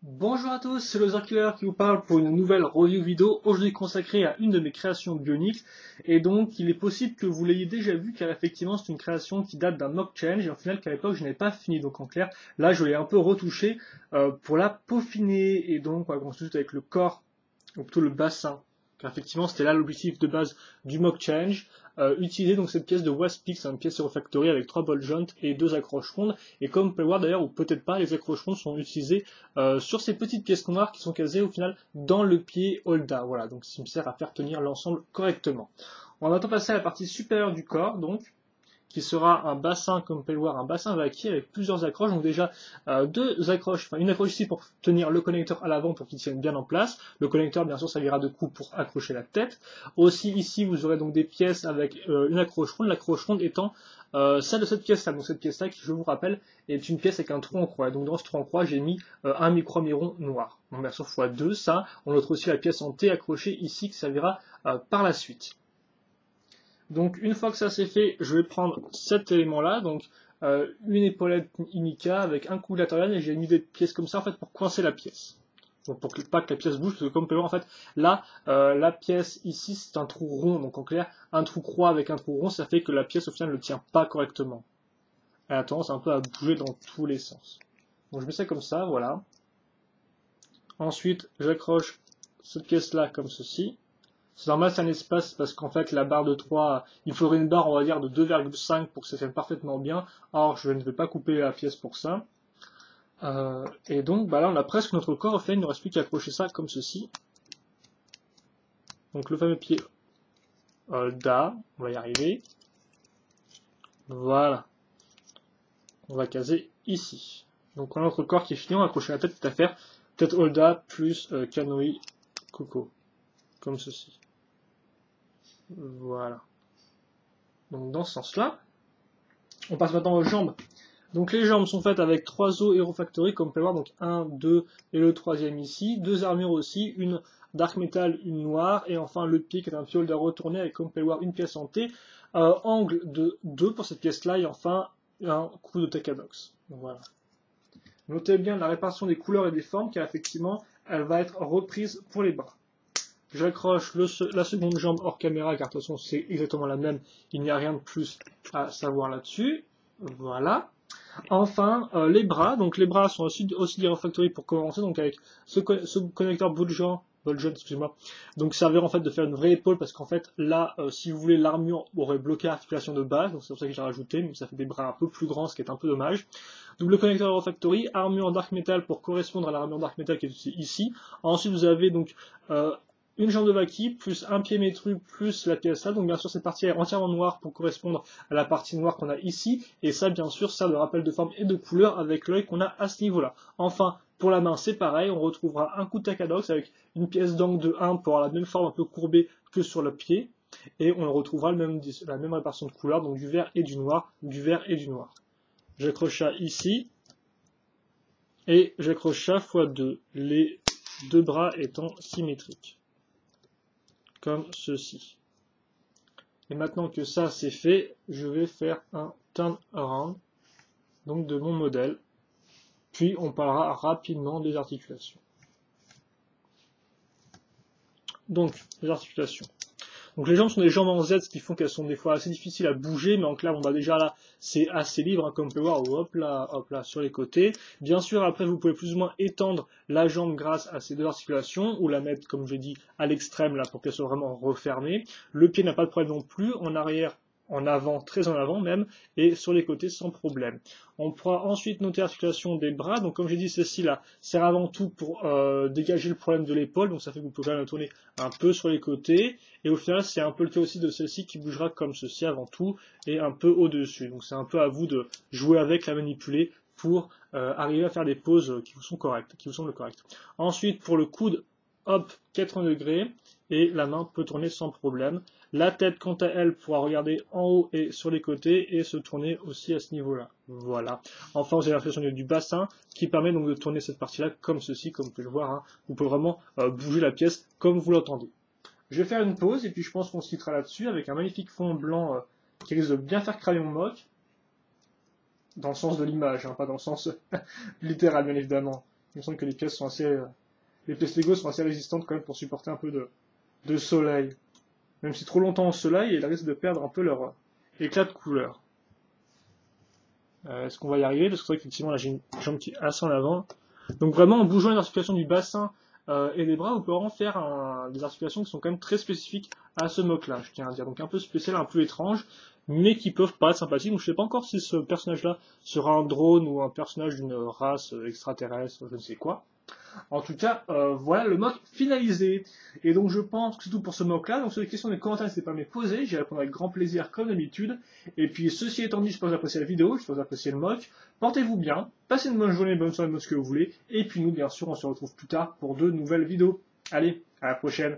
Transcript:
Bonjour à tous, c'est le Killer qui vous parle pour une nouvelle review vidéo, aujourd'hui consacrée à une de mes créations bioniques, et donc il est possible que vous l'ayez déjà vu car effectivement c'est une création qui date d'un mock change et au final qu'à l'époque je n'avais pas fini, donc en clair là je l'ai un peu retouché pour la peaufiner, et donc on va commencer tout avec le corps, ou plutôt le bassin, car effectivement c'était là l'objectif de base du mock change. Utiliser donc cette pièce de Waspix, c'est une pièce Eurofactory avec 3 ball joints et 2 accroches rondes, et comme vous pouvez le voir d'ailleurs, ou peut-être pas, les accroches rondes sont utilisées sur ces petites pièces noires qui sont casées au final dans le pied Holda. Voilà, donc ça me sert à faire tenir l'ensemble correctement. On va maintenant passer à la partie supérieure du corps, donc qui sera un bassin, comme vous pouvez le voir, un bassin vaquier avec plusieurs accroches. Donc déjà deux accroches, enfin une accroche ici pour tenir le connecteur à l'avant pour qu'il tienne bien en place. Le connecteur, bien sûr, servira de cou pour accrocher la tête. Aussi ici, vous aurez donc des pièces avec une accroche ronde, l'accroche ronde étant celle de cette pièce-là. Donc cette pièce-là, qui je vous rappelle, est une pièce avec un trou en croix. Donc dans ce trou en croix, j'ai mis un micro-miron noir. Donc bien sûr x2, ça. On note aussi la pièce en T accrochée ici qui servira par la suite. Donc une fois que ça c'est fait, je vais prendre cet élément-là, donc une épaulette Imica avec un coup latéral, et j'ai mis des pièces comme ça en fait pour coincer la pièce. Donc pour pas que la pièce bouge, parce que comme vous pouvez voir en fait, là, la pièce ici c'est un trou rond, donc en clair, un trou croix avec un trou rond, ça fait que la pièce au final ne tient pas correctement. Elle a tendance un peu à bouger dans tous les sens. Donc je mets ça comme ça, voilà. Ensuite, j'accroche cette pièce-là comme ceci. C'est normal, c'est un espace parce qu'en fait, la barre de 3, il faudrait une barre, on va dire, de 2,5 pour que ça tienne parfaitement bien. Or, je ne vais pas couper la pièce pour ça. Et donc, bah là, on a presque notre corps. Au fait, il ne reste plus qu'à accrocher ça comme ceci. Donc, le fameux pied Holda, on va y arriver. Voilà. On va caser ici. Donc, on a notre corps qui est fini, on va accrocher la tête, tout à faire. Peut-être Holda plus Canoë Coco. Comme ceci. Voilà. Donc dans ce sens-là, on passe maintenant aux jambes. Donc les jambes sont faites avec 3 os Eurofactory, comme vous pouvez voir, donc 1, 2 et le troisième ici, 2 armures aussi, une Dark Metal, une noire, et enfin le pied qui est un pied Holda retourné avec, comme vous pouvez voir, une pièce en T, angle de 2 pour cette pièce-là, et enfin un coup de Tekadox. Voilà. Notez bien la répartition des couleurs et des formes, car effectivement, elle va être reprise pour les bras. J'accroche la seconde jambe hors caméra, car de toute façon c'est exactement la même, il n'y a rien de plus à savoir là-dessus. Voilà. Enfin, les bras, donc les bras sont aussi des refactories pour commencer, donc avec ce connecteur Boljon, excusez-moi, donc servir en fait de faire une vraie épaule, parce qu'en fait là, si vous voulez, l'armure aurait bloqué l'articulation de base, donc c'est pour ça que j'ai rajouté, mais ça fait des bras un peu plus grands, ce qui est un peu dommage. Double connecteur refactory, armure en dark metal pour correspondre à l'armure dark metal qui est ici. Ensuite vous avez donc une jambe de Vaki, plus un pied métru, plus la PSA. Donc bien sûr cette partie est entièrement noire pour correspondre à la partie noire qu'on a ici. Et ça bien sûr sert de rappel de forme et de couleur avec l'œil qu'on a à ce niveau-là. Enfin, pour la main c'est pareil, on retrouvera un coup de Takadox avec une pièce d'angle de 1 pour avoir la même forme un peu courbée que sur le pied. Et on retrouvera la même répartition de couleurs, donc du vert et du noir, du vert et du noir. J'accroche ça ici. Et j'accroche ça x2, les deux bras étant symétriques. Comme ceci. Et maintenant que ça c'est fait, je vais faire un turn around donc de mon modèle, puis on parlera rapidement des articulations. Donc les articulations. Donc les jambes sont des jambes en Z, ce qui font qu'elles sont des fois assez difficiles à bouger, mais en clair, bon bah déjà là, c'est assez libre, hein, comme on peut voir, hop là, sur les côtés. Bien sûr, après, vous pouvez plus ou moins étendre la jambe grâce à ces deux articulations, ou la mettre, comme je dis, à l'extrême, là, pour qu'elle soit vraiment refermée. Le pied n'a pas de problème non plus, en arrière, en avant, très en avant même, et sur les côtés sans problème. On pourra ensuite noter l'articulation des bras, donc comme j'ai dit, ceci là sert avant tout pour dégager le problème de l'épaule, donc ça fait que vous pouvez quand même la tourner un peu sur les côtés, et au final c'est un peu le cas aussi de celle-ci qui bougera comme ceci avant tout, et un peu au-dessus, donc c'est un peu à vous de jouer avec, la manipuler, pour arriver à faire des poses qui vous sont correctes, qui vous semblent correctes. Ensuite, pour le coude, hop, 80 degrés, et la main peut tourner sans problème. La tête, quant à elle, pourra regarder en haut et sur les côtés et se tourner aussi à ce niveau-là. Voilà. Enfin, vous avez l'impression du bassin qui permet donc de tourner cette partie-là comme ceci, comme vous pouvez le voir. Hein. Vous pouvez vraiment bouger la pièce comme vous l'entendez. Je vais faire une pause et puis je pense qu'on se quittera là-dessus avec un magnifique fond blanc qui risque de bien faire crayon moque. Dans le sens de l'image, hein, pas dans le sens littéral, bien évidemment. Il me semble que les pièces sont assez, les pièces Lego sont assez résistantes quand même pour supporter un peu de soleil. Même si trop longtemps au soleil, elles risquent de perdre un peu leur éclat de couleur. Est-ce qu'on va y arriver? Parce que c'est vrai qu'effectivement là j'ai une jambe qui est assez en avant. Donc vraiment en bougeant les articulations du bassin et des bras, vous pouvez vraiment faire des articulations qui sont quand même très spécifiques à ce mock-là, je tiens à dire. Donc un peu spécial, un peu étrange, mais qui peuvent paraître sympathiques. Donc je sais pas encore si ce personnage-là sera un drone ou un personnage d'une race extraterrestre, je ne sais quoi. En tout cas, voilà le mock finalisé. Et donc je pense que c'est tout pour ce mock là. Donc sur les questions des commentaires, n'hésitez pas à me les poser, j'y répondrai avec grand plaisir comme d'habitude. Et puis ceci étant dit, j'espère que vous appréciez la vidéo, j'espère que vous appréciez le mock. Portez-vous bien, passez une bonne journée, bonne soirée, ce que vous voulez. Et puis nous, bien sûr, on se retrouve plus tard pour de nouvelles vidéos. Allez, à la prochaine.